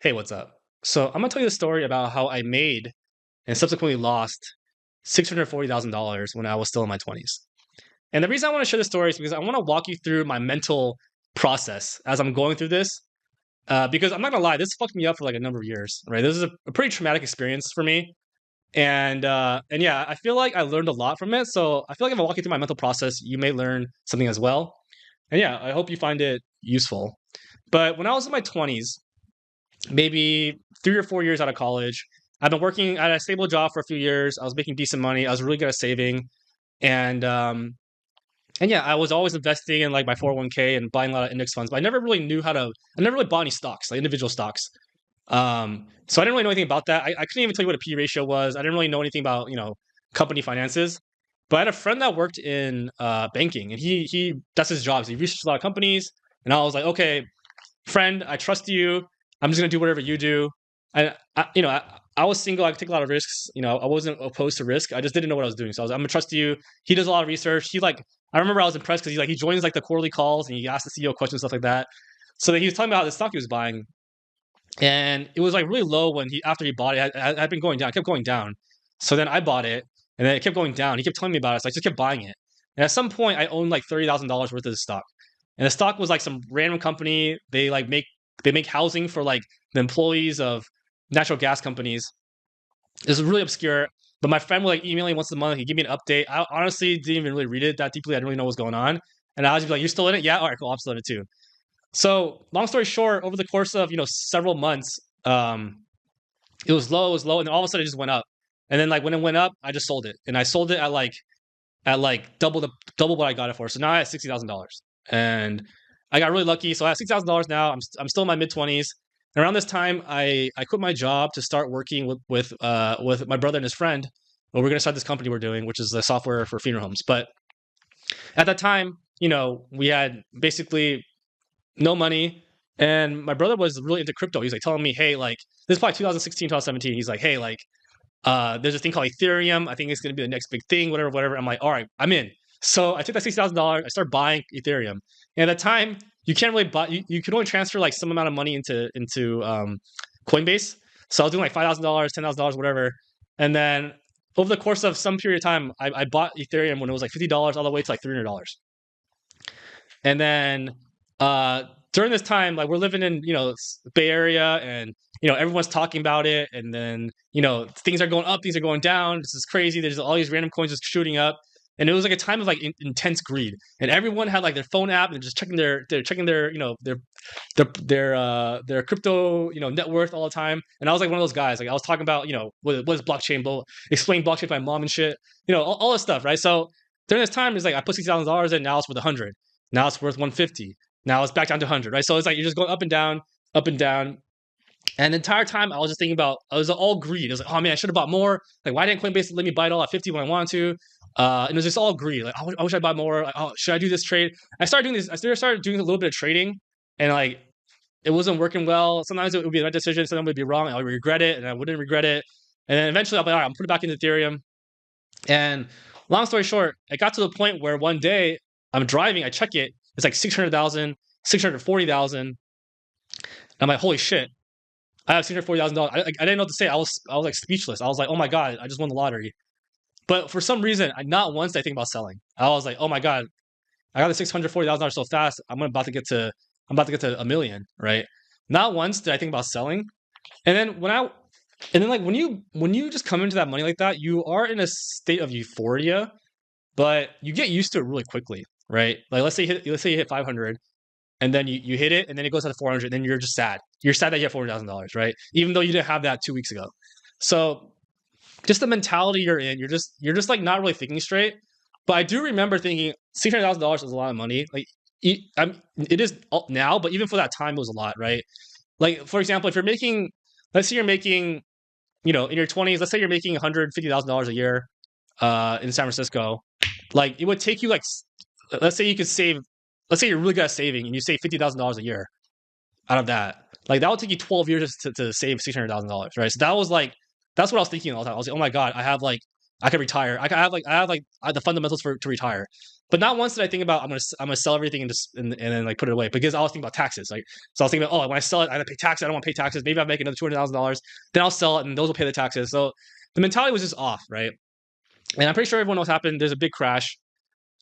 Hey, what's up? So I'm gonna tell you the story about how I made and subsequently lost $640,000 when I was still in my 20s. And the reason I want to share this story is because I want to walk you through my mental process as I'm going through this. Because I'm not gonna lie, this fucked me up for like a number of years. Right, this is a pretty traumatic experience for me, and yeah, I feel like I learned a lot from it. So I feel like if I walk you through my mental process, you may learn something as well. And yeah, I hope you find it useful. But when I was in my 20s, maybe 3 or 4 years out of college. I've been working at a stable job for a few years. I was making decent money. I was really good at saving, and um, and yeah, I was always investing in like my 401k and buying a lot of index funds. But I never really knew how to. I never really bought any stocks, like individual stocks. So I didn't really know anything about that. I couldn't even tell you what a P ratio was. I didn't really know anything about company finances. But I had a friend that worked in banking, and he that's his job. So he researched a lot of companies, and I was like, okay, friend, I trust you. I'm just gonna do whatever you do. I was single. I could take a lot of risks. I wasn't opposed to risk. I just didn't know what I was doing. So I'm gonna trust you. He does a lot of research. I remember I was impressed because he joins like the quarterly calls and he asks the CEO questions, stuff like that. So then he was telling me about the stock he was buying, and it was like really low when after he bought it. Had been going down. It kept going down. So then I bought it, and then it kept going down. He kept telling me about it. So I just kept buying it. And at some point, I owned like $30,000 worth of the stock. And the stock was like some random company. They make housing for like the employees of natural gas companies. This is really obscure. But my friend would like email me once a month. He'd give me an update. I honestly didn't even really read it that deeply. I didn't really know what's going on. And I was just like, "You're still in it? Yeah, all right, cool. I'm still in it too." So long story short, over the course of several months, it was low, and then all of a sudden it just went up. And then like when it went up, I just sold it, and I sold it at like double what I got it for. So now I have $60,000, and I got really lucky. So I have $6,000 now. I'm still in my mid 20s. And around this time, I quit my job to start working with my brother and his friend. Well, we're gonna start this company we're doing, which is the software for funeral homes. But at that time, we had basically no money. And my brother was really into crypto. He's like telling me, hey, like this is probably 2016, 2017. He's like, hey, like there's a thing called Ethereum. I think it's going to be the next big thing, whatever, whatever. I'm like, all right, I'm in. So I took that $60,000. I started buying Ethereum. And at the time, you can't really buy. You could only transfer like some amount of money into Coinbase. So I was doing like $5,000, $10,000, whatever. And then over the course of some period of time, I bought Ethereum when it was like $50 all the way to like $300. And then during this time, like we're living in Bay Area, and everyone's talking about it, and then things are going up, things are going down. This is crazy. There's all these random coins just shooting up, and it was like a time of like intense greed, and everyone had like their phone app and just checking they're checking their crypto net worth all the time. And I was like one of those guys. Like I was talking about what is blockchain, explain blockchain to my mom and shit. All this stuff, right? So during this time, it's like I put $60,000 in. Now it's worth 100. Now it's worth 150. Now it's back down to 100, right? So it's like you're just going up and down, up and down. And the entire time I was just thinking about, I was all greed. I was like, oh man, I should have bought more. Like, why didn't Coinbase let me buy it all at 50 when I wanted to? And it was just all greed. Like, I wish I bought more. Like, oh, should I do this trade? I started doing a little bit of trading, and like it wasn't working well. Sometimes it would be the right decision, sometimes it would be wrong. I would regret it, and I wouldn't regret it. And then eventually I'll be like, all right, I'm putting it back into Ethereum. And long story short, it got to the point where one day I'm driving, I check it, it's like 600,000, 640,000. I'm like, holy shit, I have $640,000. I didn't know what to say. I was like speechless. I was like, oh my god, I just won the lottery. But for some reason, not once did I think about selling. I was like, oh my god, I got the $640,000 so fast. I'm about to get to a million, right? Not once did I think about selling. And then like when you just come into that money like that, you are in a state of euphoria, but you get used to it really quickly, right? Like let's say you hit 500, and then you hit it, and then it goes to 400, then you're just sad. You're sad that you have $400,000, right? Even though you didn't have that 2 weeks ago. So just the mentality you're in, you're just like not really thinking straight. But I do remember thinking $600,000 is a lot of money. Like it is now, but even for that time, it was a lot, right? Like for example, if you're making, let's say you're making, in your 20s, let's say you're making $150,000 a year in San Francisco. Like it would take you like, let's say you could save, let's say you're really good at saving and you save $50,000 a year out of that. Like that would take you 12 years to save $600,000, right? So that's what I was thinking all the time. I was like, oh my god, I have like I could retire. I have the fundamentals to retire. But not once did I think about I'm gonna sell everything and then like put it away, because I was thinking about taxes. Like, so I was thinking about, oh, when I sell it, I have to pay taxes. I don't want to pay taxes. Maybe I'll make another $200,000. Then I'll sell it, and those will pay the taxes. So the mentality was just off, right? And I'm pretty sure everyone knows what happened. There's a big crash,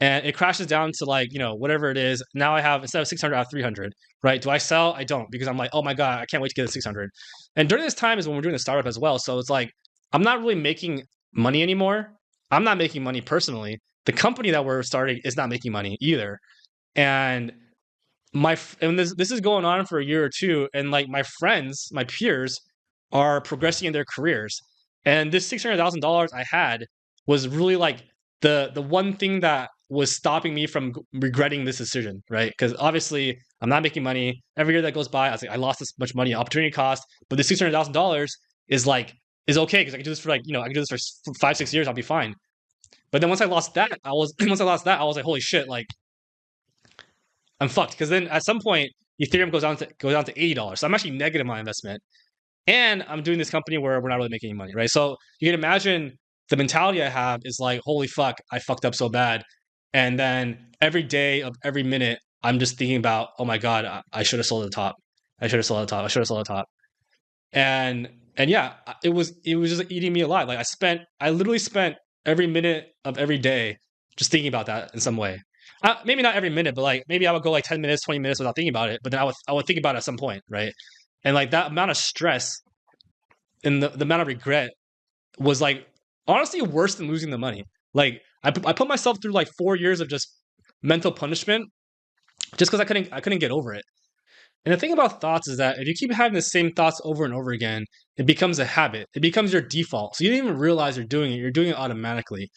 and it crashes down to like, whatever it is. Now I have, instead of 600, I have 300, right? Do I sell? I don't, because I'm like, oh my God, I can't wait to get the 600. And during this time is when we're doing the startup as well. So it's like, I'm not really making money anymore. I'm not making money personally. The company that we're starting is not making money either. And this is going on for a year or two, and like my friends, my peers are progressing in their careers. And this $600,000 I had was really like the one thing that was stopping me from regretting this decision, right? Because obviously I'm not making money. Every year that goes by, I was like, I lost this much money, opportunity cost. But the $600,000 is okay, because I can do this for I can do this for 5-6 years, I'll be fine. But then once I lost that, I was like, holy shit, like I'm fucked. Because then at some point Ethereum goes down to $80. So I'm actually negative my investment. And I'm doing this company where we're not really making any money, right? So you can imagine the mentality I have is like, holy fuck, I fucked up so bad. And then every day of every minute, I'm just thinking about, oh my God, I should have sold at the top. I should have sold at the top. I should have sold at the top. And yeah, it was just eating me alive. Like I literally spent every minute of every day just thinking about that in some way. Maybe not every minute, but like maybe I would go like 10 minutes, 20 minutes without thinking about it. But then I would think about it at some point, right? And like that amount of stress and the amount of regret was like honestly worse than losing the money. Like I put myself through like 4 years of just mental punishment just because I couldn't get over it. And the thing about thoughts is that if you keep having the same thoughts over and over again, it becomes a habit. It becomes your default. So you didn't even realize you're doing it. You're doing it automatically.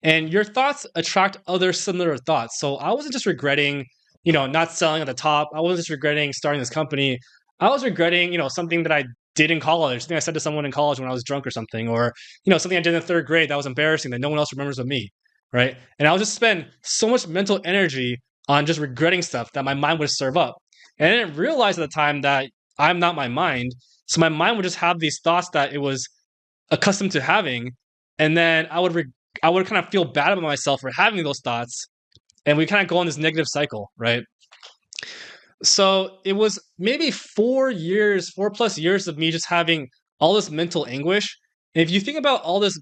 And your thoughts attract other similar thoughts. So I wasn't just regretting, not selling at the top. I wasn't just regretting starting this company. I was regretting, something that I did in college, something I said to someone in college when I was drunk or something, or, something I did in the third grade that was embarrassing that no one else remembers but me, right? And I'll just spend so much mental energy on just regretting stuff that my mind would serve up. And I didn't realize at the time that I'm not my mind. So my mind would just have these thoughts that it was accustomed to having. And then I would kind of feel bad about myself for having those thoughts. And we kind of go on this negative cycle, right? So it was maybe 4+ years of me just having all this mental anguish. And if you think about all this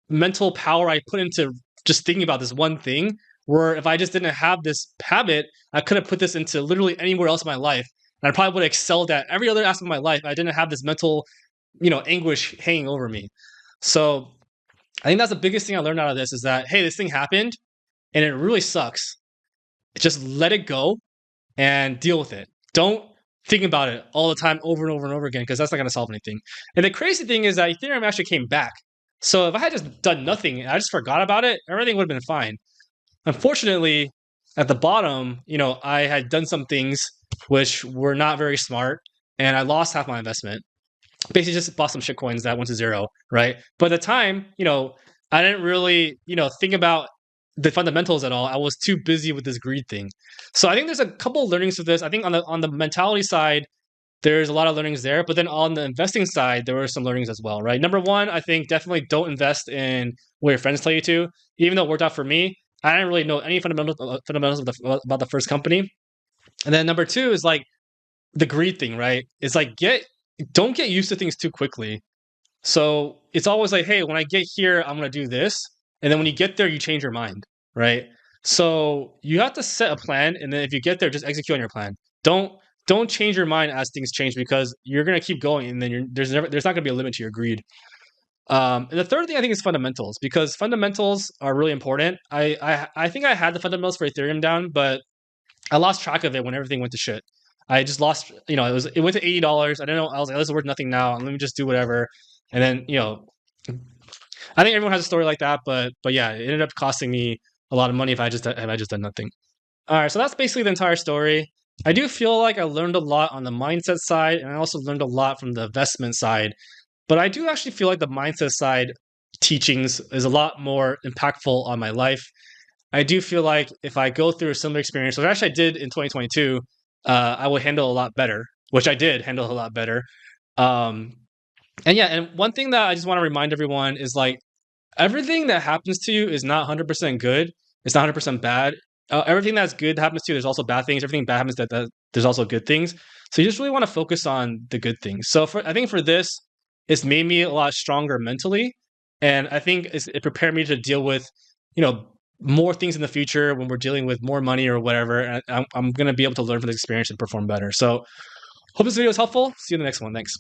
mental power I put into just thinking about this one thing, where if I just didn't have this habit, I could have put this into literally anywhere else in my life. And I probably would have excelled at every other aspect of my life. I didn't have this mental, anguish hanging over me. So I think that's the biggest thing I learned out of this is that, hey, this thing happened and it really sucks. Just let it go and deal with it. Don't think about it all the time over and over and over again, because that's not going to solve anything. And the crazy thing is that Ethereum actually came back. So if I had just done nothing and I just forgot about it, everything would have been fine. Unfortunately, at the bottom, I had done some things which were not very smart, and I lost half my investment. Basically, just bought some shitcoins that went to zero, right? But at the time, I didn't really, think about the fundamentals at all. I was too busy with this greed thing. So I think there's a couple of learnings with this. I think on the mentality side, there's a lot of learnings there. But then on the investing side, there were some learnings as well, right? Number one, I think definitely don't invest in what your friends tell you to. Even though it worked out for me, I didn't really know any fundamentals about the first company. And then number two is like the greed thing, right? It's like don't get used to things too quickly. So it's always like, hey, when I get here, I'm going to do this. And then when you get there, you change your mind, right? So you have to set a plan. And then if you get there, just execute on your plan. Don't change your mind as things change, because you're going to keep going. And then there's not going to be a limit to your greed. And the third thing I think is fundamentals, because fundamentals are really important. I think I had the fundamentals for Ethereum down, but I lost track of it when everything went to shit. I just lost, it went to $80. I don't know. I was like, this is worth nothing now. Let me just do whatever. And then, I think everyone has a story like that, but yeah, it ended up costing me a lot of money if I just done nothing. All right, so that's basically the entire story. I do feel like I learned a lot on the mindset side, and I also learned a lot from the investment side. But I do actually feel like the mindset side teachings is a lot more impactful on my life. I do feel like if I go through a similar experience, which actually I did in 2022, I would handle a lot better, which I did handle a lot better. And one thing that I just want to remind everyone is like, everything that happens to you is not 100% good. It's not 100% bad. Everything that's good that happens to you, there's also bad things. Everything bad happens that there's also good things. So you just really want to focus on the good things. So I think for this, it's made me a lot stronger mentally, and I think it prepared me to deal with, you know, more things in the future when we're dealing with more money or whatever. And I'm going to be able to learn from this experience and perform better. So hope this video is helpful. See you in the next one. Thanks.